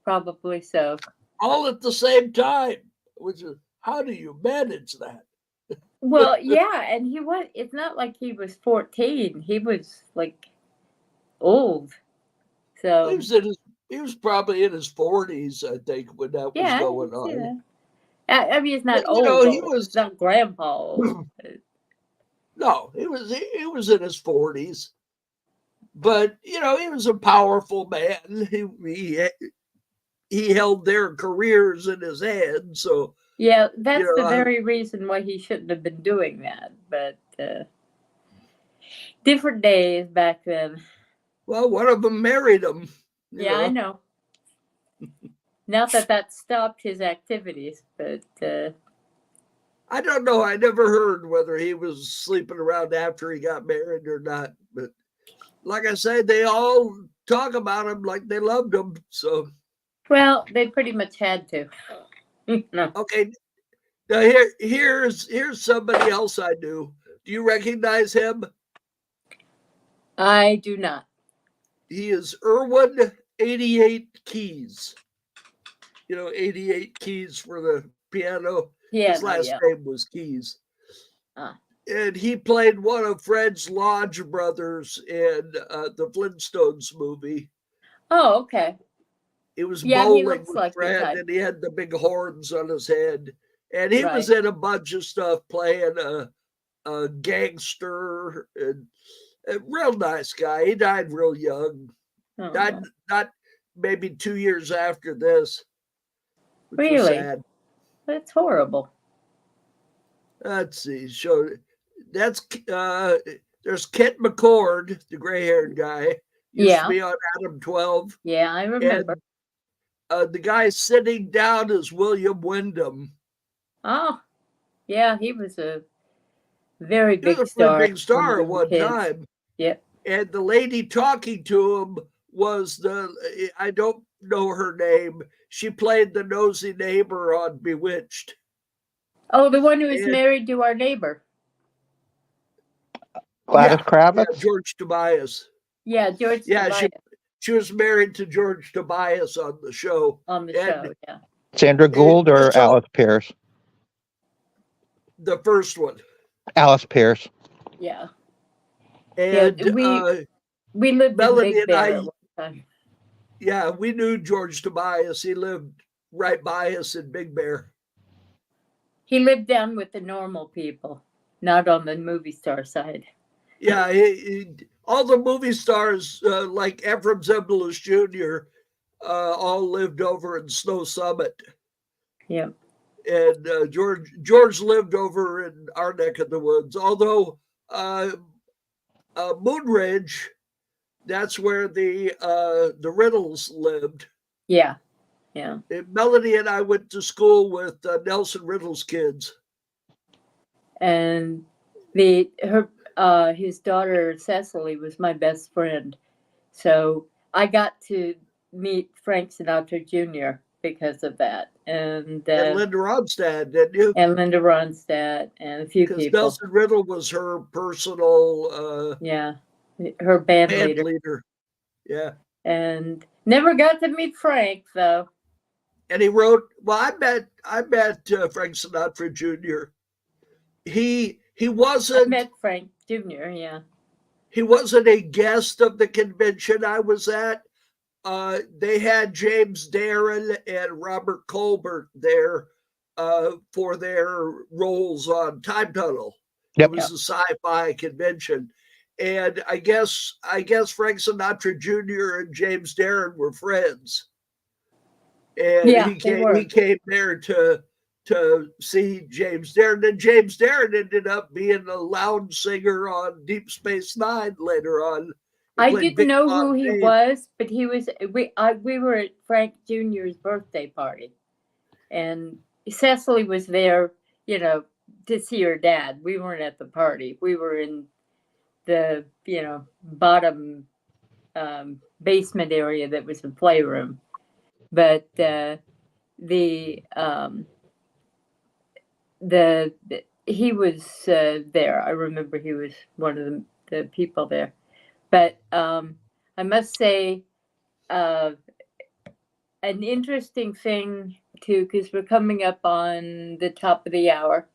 probably so. all at the same time. Which is, how do you manage that? Well, yeah, and it's not like he was 14. He was like old. He So, was in his, he was probably in his 40s, I think, when that was yeah, I going can see on. that. I mean, it's not You know, old, he old. was It's not grandpa old. no, he was in his 40s, but you know, he was a powerful man. He held their careers in his hand, so Yeah, you that's the know, very reason why he shouldn't have been doing that. But different days back then. well, one of them married him. You Yeah, I know, know. Not that that stopped his activities, but I don't know. I never heard whether he was sleeping around after he got married or not. But like I said, they all talk about him like they loved him. So well, they pretty much had to. No, okay, now here's somebody else I knew. Do you recognize him? I do not. He is Irwin 88 Keys. You know, 88 keys for the piano. Yeah, His no, last yeah. name was Keys. Ah. And he played one of Fred's Lodge brothers in the Flintstones movie. Oh, okay. He was Yeah, he bowling looks with like the Fred, type. and he had the big horns on his head. And he was Right. in a bunch of stuff playing a gangster and a real nice guy. He died real young. Oh, Died not maybe 2 years after this, which was really? sad. That's horrible. Let's see. So that's there's Kent McCord, the gray-haired guy, used Yeah. to be on Adam 12, Yeah, I remember. and the guy sitting down is William Wyndham. Oh, yeah, he was a very He was big a pretty star big when star we at were one kids. time. Yep. And the lady talking to him was I don't know her name. She played the nosy neighbor on Bewitched. Oh, the one who was And married to our neighbor. Gladys Kravitz. George Tobias. Yeah, George Yeah, Tobias she was married to George Tobias on the show. on the show. Yeah. Sandra Gould or so Alice Pierce? the first one. Alice Pierce. Yeah. And we lived Melanie in Big and Bear I, at one time. yeah, we knew George Tobias. He lived right by us in Big Bear. He lived down with the normal people, not on the movie star side. Yeah, all the movie stars like Ephraim Zimbalist Jr. All lived over in Snow Summit. Yep. And George lived over in our neck of the woods. Although Moonridge, that's where the Riddles lived. Yeah. Yeah. And Melanie and I went to school with Nelson Riddle's kids. And his daughter Cecily was my best friend. So I got to meet Frank Sinatra Jr. because of that. And Linda Ronstadt, didn't you? And Linda Ronstadt and a few Because people. Nelson Riddle was her personal her band band leader. leader. Yeah. And never got to meet Frank though. And he wrote. Well, I met Frank Sinatra Jr. He wasn't. I met Frank Jr. Yeah. He wasn't a guest of the convention I was at, they had James Darren and Robert Colbert there for their roles on Time Tunnel. Yep. It was a sci-fi convention. And I guess Frank Sinatra Jr. and James Darren were friends. And Yeah, he came there to see James Darren. And James Darren ended up being a lounge singer on Deep Space Nine later on. I didn't know who he was, but we were at Frank Jr.'s birthday party, and Cecily was there, to see her dad. We weren't at the party. We were in the, bottom basement area that was the playroom. But he was there. I remember he was one of the people there. But I must say, an interesting thing too, because we're coming up on the top of the hour.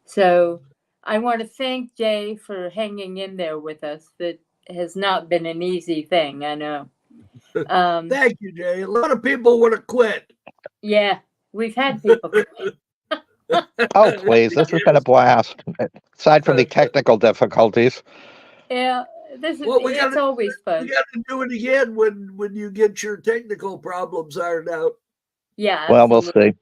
So I want to thank Jay for hanging in there with us. That has not been an easy thing, I know. Thank you, Jay. A lot of people want to quit. Yeah, we've had people quit. Oh, please. This has been a blast. Aside from the technical difficulties. Yeah, it's always fun. We got to do it again when you get your technical problems ironed out. Yeah, well, we'll see.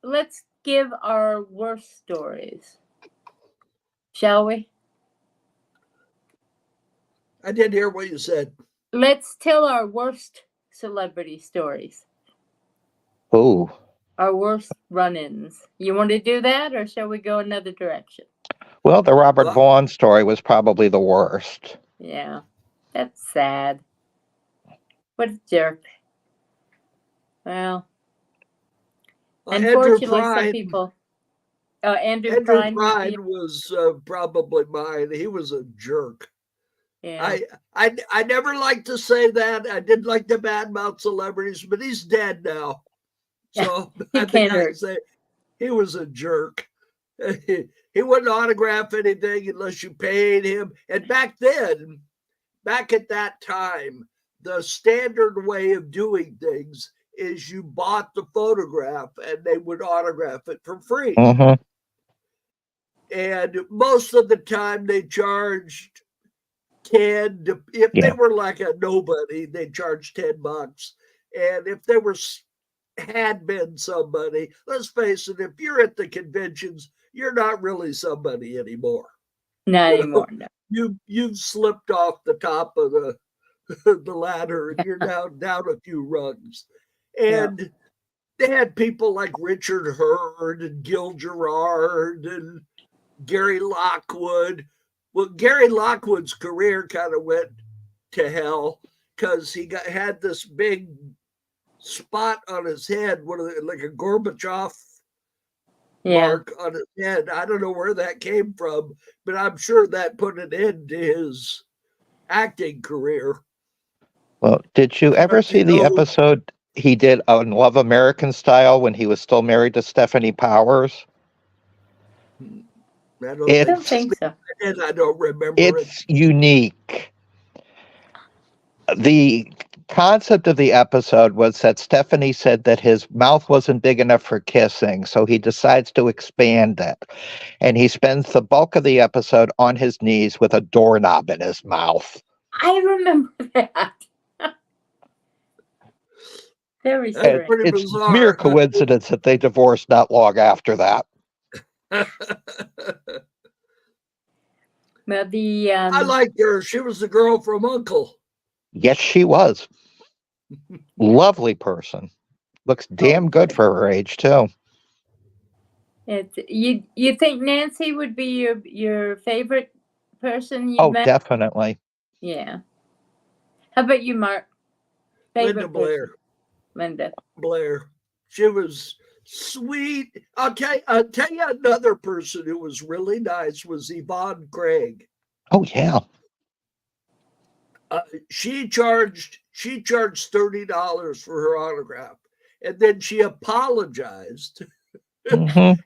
Let's give our worst stories, shall we? I didn't hear what you said. Let's tell our worst celebrity stories. Oh. Our worst run-ins. You want to do that, or shall we go another direction? Well, the Robert Vaughn story was probably the worst. Yeah, that's sad. What a jerk. Well, unfortunately, some people. Andrew Prine was probably mine. He was a jerk. Yeah. I never liked to say that. I didn't like to badmouth celebrities, but he's dead now. So I think I can say he was a jerk. He wouldn't autograph anything unless you paid him. And back at that time, the standard way of doing things is you bought the photograph and they would autograph it for free. Mm-hmm. And most of the time they charged 10. If they were like a nobody, they charged $10. And if they had been somebody, let's face it, if you're at the conventions, you're not really somebody anymore. Not anymore. No. You've slipped off the top of the ladder and you're down a few rungs. And they had people like Richard Hurd and Gil Gerard and Gary Lockwood. Well, Gary Lockwood's career kind of went to hell because he had this big spot on his head, like a Gorbachev mark on his head. I don't know where that came from, but I'm sure that put an end to his acting career. Well, did you ever see the episode he did on Love American Style when he was still married to Stephanie Powers? I don't think so. And I don't remember it's unique. The concept of the episode was that Stephanie said that his mouth wasn't big enough for kissing, so he decides to expand it. And he spends the bulk of the episode on his knees with a doorknob in his mouth. I remember that. Very strange. It's mere coincidence that they divorced not long after that. Well, I liked her. She was the girl from Uncle. Yes, she was. Lovely person. Looks damn good for her age, too. You think Nancy would be your favorite person you met? Definitely. Yeah. How about you, Mark? Linda Blair. Linda Blair. She was sweet. I'll tell you another person who was really nice was Yvonne Craig. Oh yeah. She charged $30 for her autograph, and then she apologized and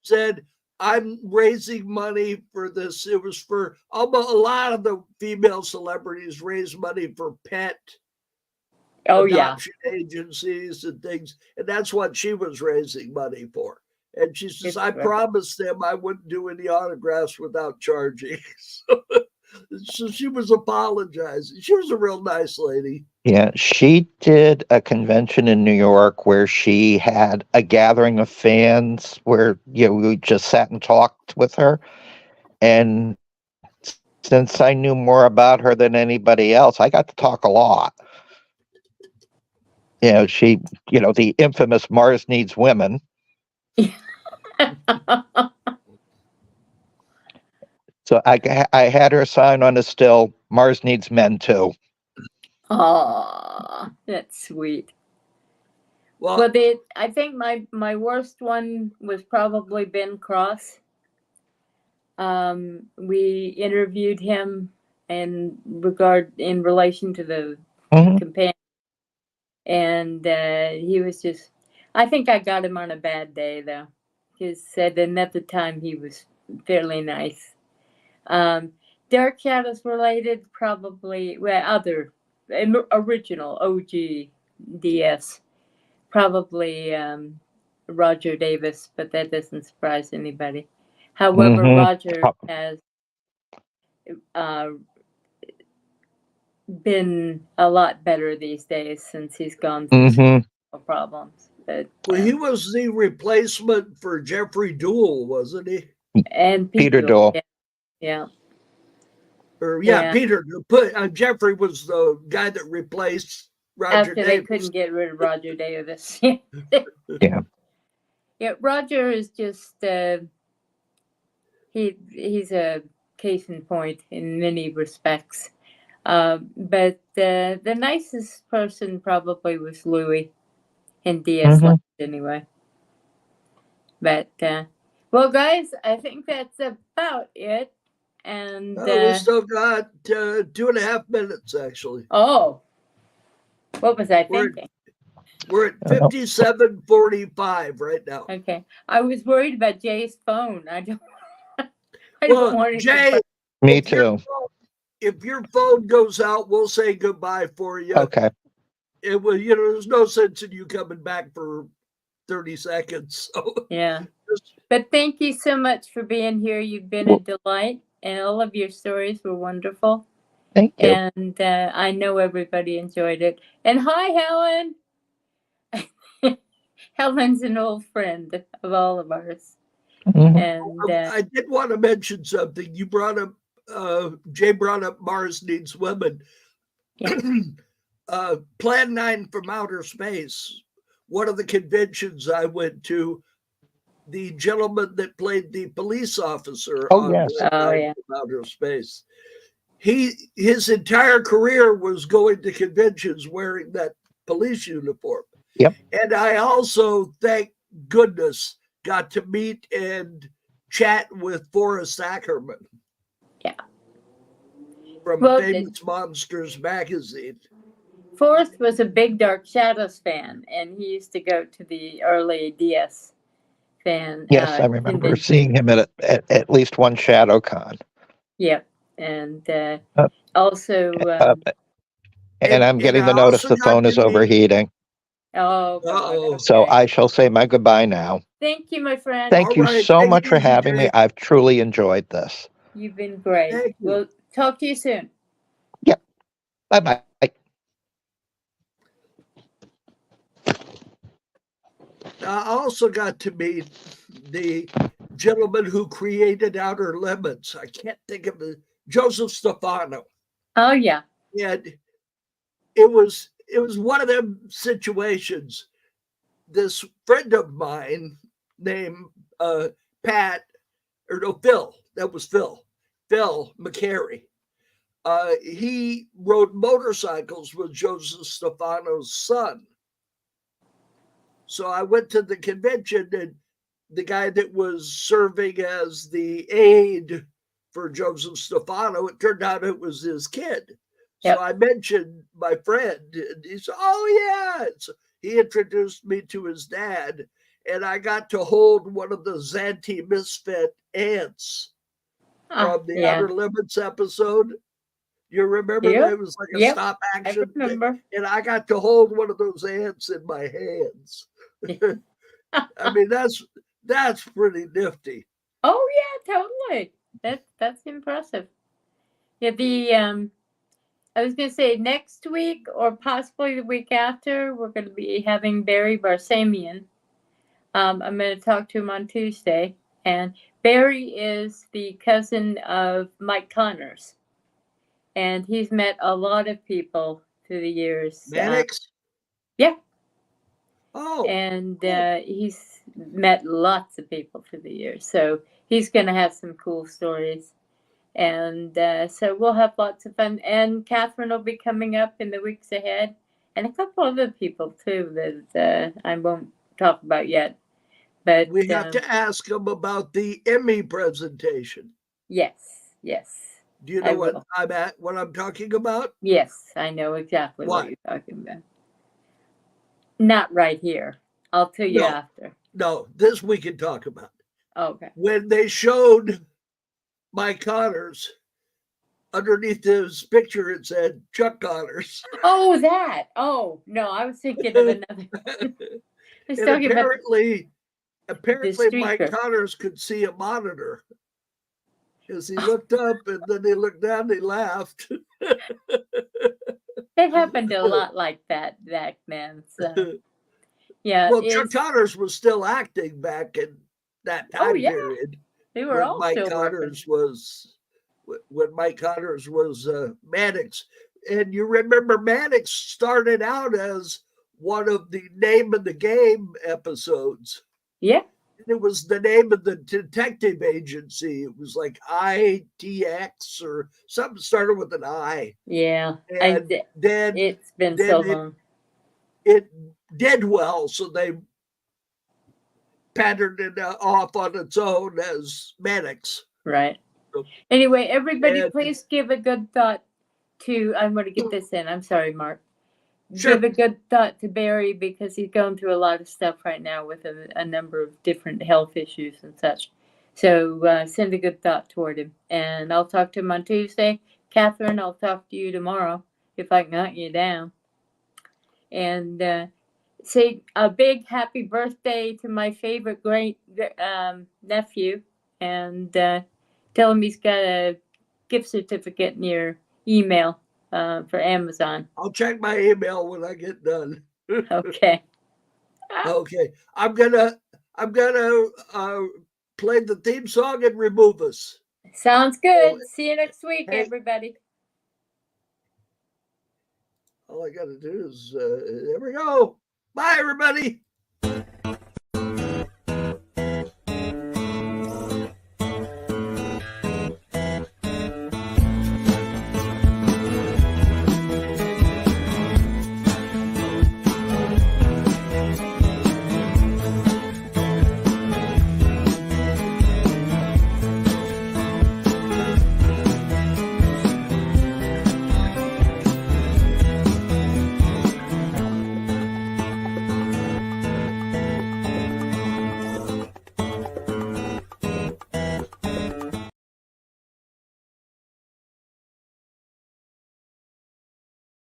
said, I'm raising money for this. It was for almost a lot of the female celebrities raise money for pet adoption agencies and things. And that's what she was raising money for. And she says, I promised them I wouldn't do any autographs without charging. So she was apologizing. She was a real nice lady. Yeah, she did a convention in New York where she had a gathering of fans where we just sat and talked with her. And since I knew more about her than anybody else, I got to talk a lot. She, the infamous Mars Needs Women. So I had her sign on a still, Mars Needs Men Too. Oh, that's sweet. Well, I think my worst one was probably Ben Cross. We interviewed him in relation to the companion, and he was just. I think I got him on a bad day though. And at the time he was fairly nice. Dark Shadows related, probably other original OG DS, probably Roger Davis, but that doesn't surprise anybody. However, Roger has been a lot better these days since he's gone through some problems. But he was the replacement for Jeffrey Doole, wasn't he? And Peter Doole. Yeah. Peter. Jeffrey was the guy that replaced Roger After Davis. They couldn't get rid of Roger Davis. Yeah. Yeah, Roger is just he's a case in point in many respects. But the nicest person probably was Louis in DS Land anyway. But well, guys, I think that's about it. And we still got 2.5 minutes, actually. Oh, what was I thinking? We're at 57:45 right now. Okay, I was worried about Jay's phone. I don't want Jay. Me too. If your phone goes out, we'll say goodbye for you. Okay. It will. There's no sense in you coming back for 30 seconds. So. Yeah. But thank you so much for being here. You've been a delight, and all of your stories were wonderful. Thank you. And I know everybody enjoyed it. And hi, Helen. Helen's an old friend of all of ours. And I did want to mention something. You brought up, Jay brought up Mars Needs Women. Yeah. Plan 9 from Outer Space. One of the conventions I went to, the gentleman that played the police officer on Plan 9 from Outer Space. His entire career was going to conventions wearing that police uniform. Yep. And I also, thank goodness, got to meet and chat with Forrest Ackerman. Yeah. From Famous Monsters magazine. Forrest was a big Dark Shadows fan, and he used to go to the early DS fan. Yes, I remember seeing him at least one ShadowCon. Yep. And also... and I'm getting the notice the phone is overheating. Oh, God. So I shall say my goodbye now. Thank you, my friend. Thank you so much for having me. I've truly enjoyed this. You've been great. We'll talk to you soon. Yep. Bye-bye. I also got to meet the gentleman who created Outer Limits. I can't think of it. Joseph Stefano. Oh, yeah. And it was one of them situations. This friend of mine named Phil, that was Phil McCary. He rode motorcycles with Joseph Stefano's son. So I went to the convention, and the guy that was serving as the aide for Joseph Stefano, it turned out it was his kid. Yep. So I mentioned my friend, and he said, oh, yeah. So he introduced me to his dad, and I got to hold one of the Zanti Misfit ants from the Yeah. Outer Limits episode. You remember Yep. that? It was like a Yep. stop I action thing. remember. And I got to hold one of those ants in my hands. I mean, that's pretty nifty. Oh yeah, totally. That's impressive. Yeah, I was gonna say next week or possibly the week after, we're gonna be having Barry Barsamian. I'm gonna talk to him on Tuesday, and Barry is the cousin of Mike Connors, and he's met a lot of people through the years. Mannix? Yeah. Oh. And he's met lots of people through the years, so he's gonna have some cool stories. And so we'll have lots of fun. And Catherine will be coming up in the weeks ahead, and a couple other people too that I won't talk about yet. But we have to ask them about the Emmy presentation. Yes. Do you know what I'm talking about? Yes, I know exactly what you're talking about. Not right here. I'll tell you after. No, this we can talk about. Okay. When they showed Mike Connors, underneath his picture it said Chuck Connors. Oh, that. Oh, no, I was thinking of another. Apparently Mike Connors could see a monitor. As he looked up and then he looked down and he laughed. It happened a lot like that back then. So. Yeah. Well, Chuck Connors was still acting back in that time period. They were all Mike Connors was when Mike Connors was Mannix. And you remember Mannix started out as one of the Name of the Game episodes. Yeah. And it was the name of the detective agency. It was like ITX or something started with an I. Yeah. And then it's been so long. It did well, so they patterned it off on its own as Mannix. Right. So, anyway, everybody, please give a good thought to. I'm going to get this in. I'm sorry, Mark. Sure. Give a good thought to Barry because he's going through a lot of stuff right now with a number of different health issues and such. So send a good thought toward him. And I'll talk to him on Tuesday. Catherine, I'll talk to you tomorrow if I can hunt you down. And say a big happy birthday to my favorite great nephew. And tell him he's got a gift certificate in your email. For Amazon. I'll check my email when I get done. Okay. Okay. I'm gonna play the theme song and remove us. Sounds good. See you next week, everybody. All I gotta do is there we go. Bye, everybody.